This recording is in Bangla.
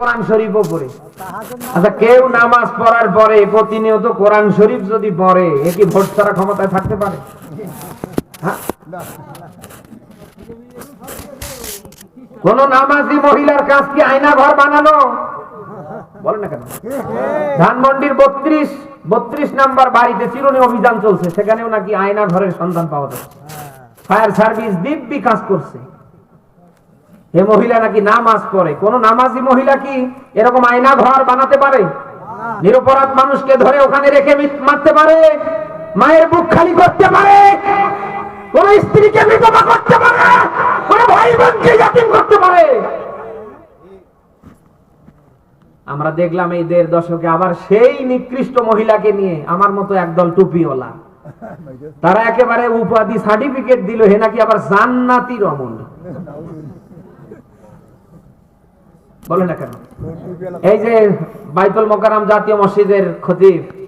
কোরআন শরীফও পড়ে। আচ্ছা, কেউ নামাজ পড়ার পরে প্রতিনিয়ত কোরআন শরীফ যদি পড়ে, এ কি ভোট ছাড়া ক্ষমতায় থাকতে পারে? হ্যাঁ? কোন নামাজি মহিলার কাজ কি আয়না ঘর বানানো? বলেন না কেন? ধানমন্ডির 32 নাম্বার বাড়িতে চিরুনি অভিযান চলছে, সেখানেও নাকি আয়না ঘরের সন্ধান পাওয়া যাচ্ছে। ফায়ার সার্ভিস দিব্যি কাজ করছে। এ মহিলা নাকি নামাজ পড়ে। কোন নামাজি মহিলা কি এরকম আয়না ঘর বানাতে পারে? নিরপরাধ মানুষকে ধরে ওখানে রেখে মারতে পারে? মায়ের বুক খালি করতে পারে? কোন স্ত্রীকে বিধবা করতে পারে? কোন ভাই বোনকে ইয়াতীম করতে পারে? আমরা দেখলাম এই 1.5 দশকে আবার সেই নিকৃষ্ট মহিলাকে নিয়ে আমার মতো একদল টুপিওয়ালা, তারা একেবারে উপাধি সার্টিফিকেট দিল, হে নাকি আবার জান্নাতি রমণ। বলে না কেন? এই যে বাইতুল মোকাররম জাতীয় মসজিদের খতিব